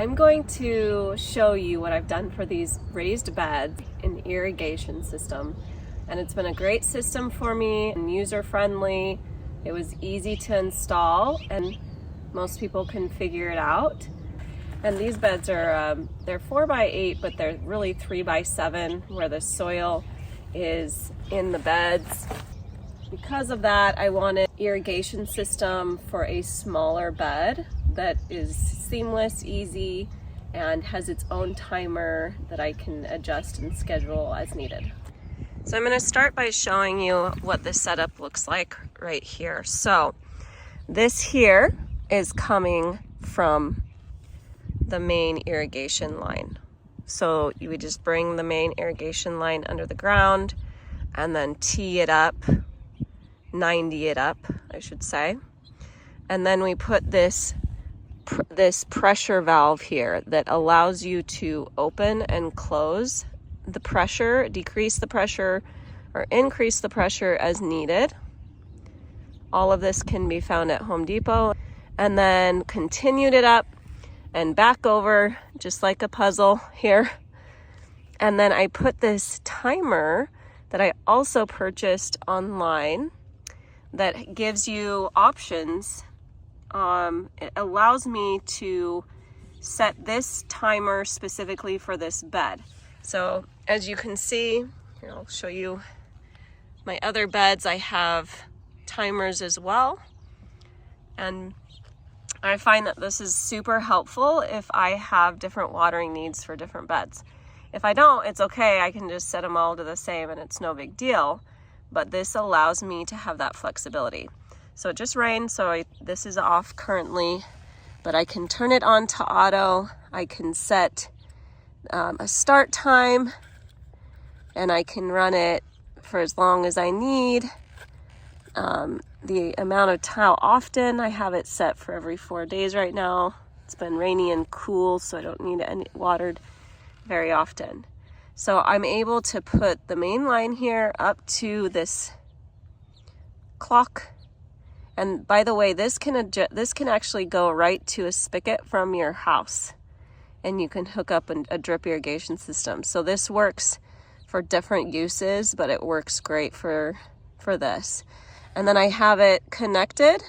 I'm going to show you what I've done for these raised beds in irrigation system. And it's been a great system for me and user-friendly. It was easy to install and most people can figure it out. And these beds are, they're 4x8, but they're really 3x7 where the soil is in the beds. Because of that, I wanted an irrigation system for a smaller bed that is seamless, easy, and has its own timer that I can adjust and schedule as needed. So I'm going to start by showing you what this setup looks like right here. So this here is coming from the main irrigation line. So you would just bring the main irrigation line under the ground and then tee it up, 90 it up, I should say. And then we put this pressure valve here that allows you to open and close the pressure, decrease the pressure, or increase the pressure as needed. All of this can be found at Home Depot. And then continued it up and back over, just like a puzzle here. And then I put this timer that I also purchased online that gives you options. It allows me to set this timer specifically for this bed. So as you can see, here I'll show you my other beds. I have timers as well. And I find that this is super helpful if I have different watering needs for different beds. If I don't, it's okay. I can just set them all to the same and it's no big deal. But this allows me to have that flexibility. So it just rained, so this is off currently, but I can turn it on to auto. I can set a start time and I can run it for as long as I need. The amount of how often, I have it set for every 4 days right now. It's been rainy and cool, so I don't need it watered very often. So I'm able to put the main line here up to this clock. And by the way, this can actually go right to a spigot from your house, and you can hook up a drip irrigation system. So this works for different uses, but it works great for this. And then I have it connected.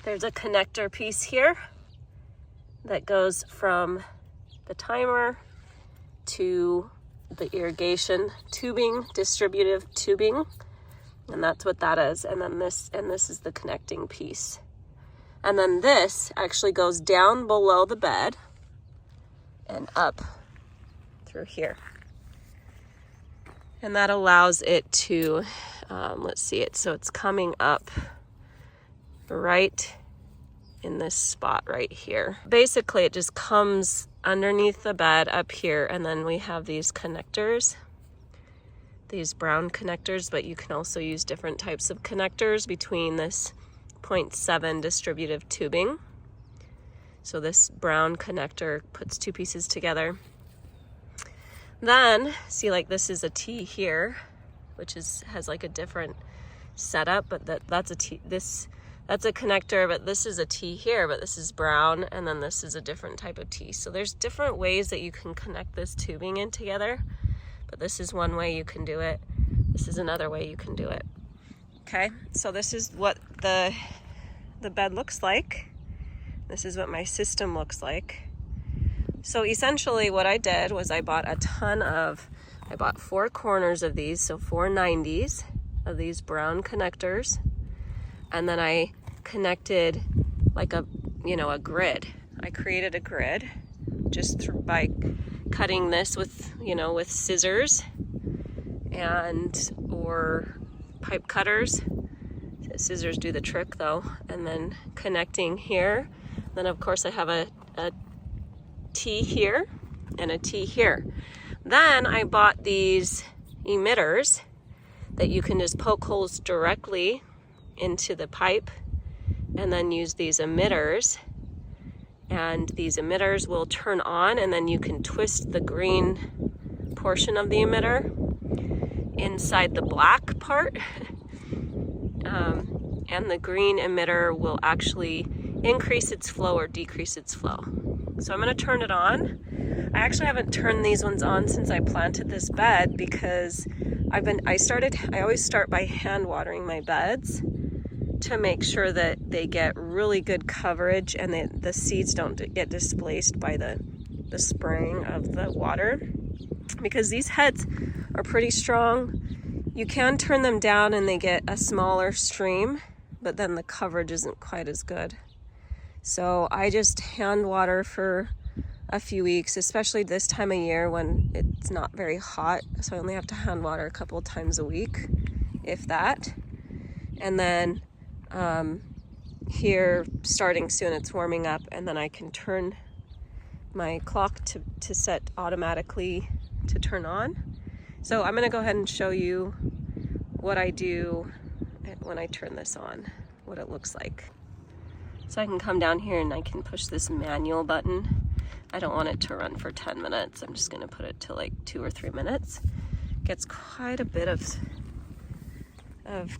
There's a connector piece here that goes from the timer to the irrigation tubing, distributive tubing, and that's what that is. And then this is the connecting piece. And then this actually goes down below the bed and up through here. And that allows it to, let's see it, so it's coming up right in this spot right here. Basically, it just comes underneath the bed up here, and then we have these connectors, these brown connectors, but you can also use different types of connectors between this 0.7 distributive tubing. So this brown connector puts two pieces together. Then, see, like this is a T here, which has like a different setup, but that's a T, that's a connector, but this is a T here, but this is brown, and then this is a different type of T. So there's different ways that you can connect this tubing in together, but this is one way you can do it. This is another way you can do it. Okay, so this is what the bed looks like. This is what my system looks like. So essentially what I did was I bought 4 corners of these, so 4 90s of these brown connectors. And then I connected like a grid. I created a grid just by cutting this with scissors or pipe cutters. Scissors do the trick though. And then connecting here. Then of course I have a T here and a T here. Then I bought these emitters that you can just poke holes directly into the pipe and then use these emitters, and these emitters will turn on, and then you can twist the green portion of the emitter inside the black part and the green emitter will actually increase its flow or decrease its flow. So I'm gonna turn it on. I actually haven't turned these ones on since I planted this bed because I always start by hand watering my beds to make sure that they get really good coverage and the seeds don't get displaced by the spraying of the water, because these heads are pretty strong. You can turn them down and they get a smaller stream, but then the coverage isn't quite as good. So I just hand water for a few weeks, especially this time of year when it's not very hot. So I only have to hand water a couple of times a week, if that. And then here, starting soon, it's warming up, and then I can turn my clock to set automatically to turn on. So I'm gonna go ahead and show you what I do when I turn this on, what it looks like. So I can come down here and I can push this manual button. I don't want it to run for 10 minutes. I'm just gonna put it to like 2 or 3 minutes. Gets quite a bit of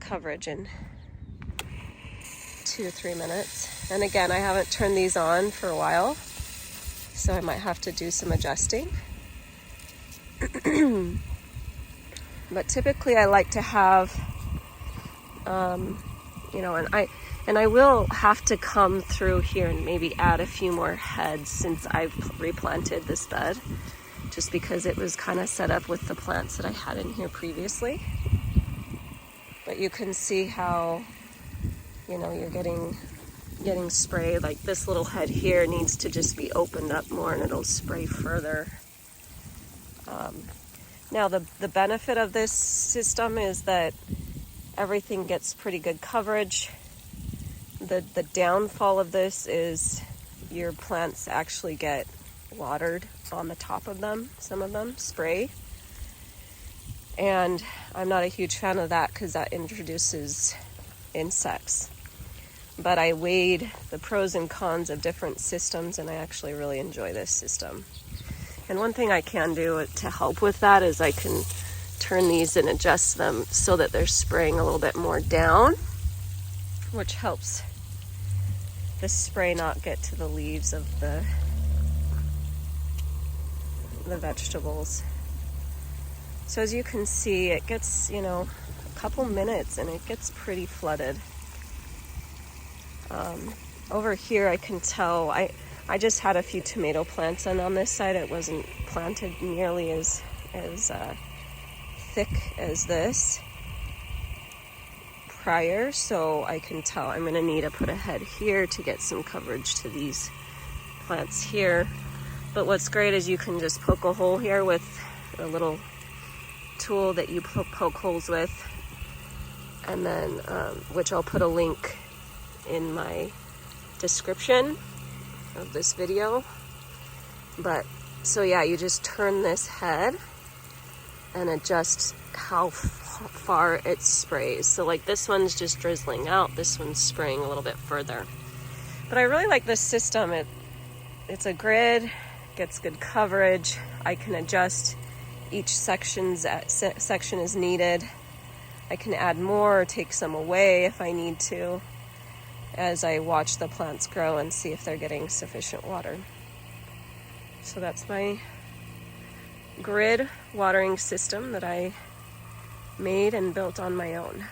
coverage in 2 or 3 minutes. And again, I haven't turned these on for a while, so I might have to do some adjusting. But typically I like to have, and I will have to come through here and maybe add a few more heads since I've replanted this bed, just because it was kind of set up with the plants that I had in here previously. But you can see how, you're getting spray. Like this little head here needs to just be opened up more and it'll spray further. Now the benefit of this system is that everything gets pretty good coverage. The downfall of this is your plants actually get watered on the top of them, some of them spray. And I'm not a huge fan of that because that introduces insects. But I weighed the pros and cons of different systems, and I actually really enjoy this system. And one thing I can do to help with that is I can turn these and adjust them so that they're spraying a little bit more down, which helps the spray not get to the leaves of the vegetables. So as you can see, it gets, a couple minutes and it gets pretty flooded. Over here I can tell, I just had a few tomato plants, and on this side it wasn't planted nearly as thick as this prior, so I can tell I'm going to need to put a head here to get some coverage to these plants here. But what's great is you can just poke a hole here with a little tool that you poke holes with, and then which I'll put a link in my description of this video. But so yeah, you just turn this head and adjust how far it sprays. So like this one's just drizzling out, this one's spraying a little bit further. But I really like this system. It's a grid, gets good coverage. I can adjust each section is needed. I can add more or take some away if I need to, as I watch the plants grow and see if they're getting sufficient water. So that's my grid watering system that I made and built on my own.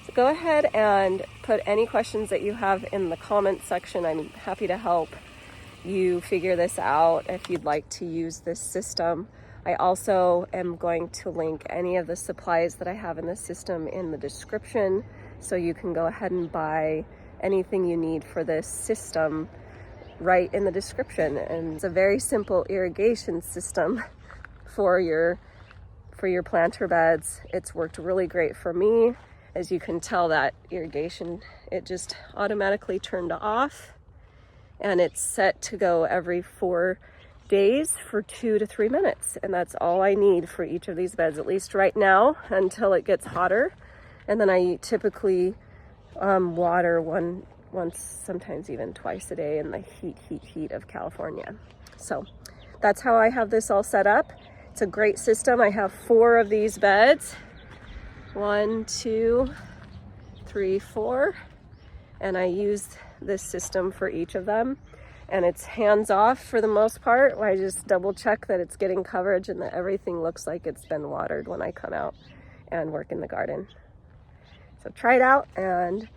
So go ahead and put any questions that you have in the comment section. I'm happy to help you figure this out if you'd like to use this system. I also am going to link any of the supplies that I have in the system in the description, so you can go ahead and buy anything you need for this system right in the description. And it's a very simple irrigation system for your planter beds. It's worked really great for me. As you can tell, that irrigation, it just automatically turned off, and it's set to go every 4 days for 2 to 3 minutes, and that's all I need for each of these beds, at least right now, until it gets hotter. And then I typically water once, sometimes even twice a day in the heat of California. So that's how I have this all set up. It's a great system. I have 4 of these beds, 1, 2, 3, 4, and I use this system for each of them. And it's hands off for the most part, where I just double check that it's getting coverage and that everything looks like it's been watered when I come out and work in the garden. So try it out, and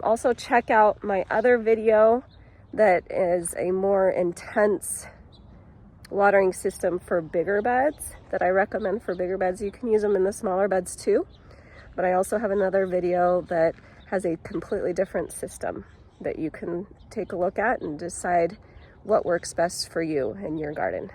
also check out my other video that is a more intense watering system for bigger beds that I recommend for bigger beds. You can use them in the smaller beds too, but I also have another video that has a completely different system that you can take a look at and decide what works best for you in your garden.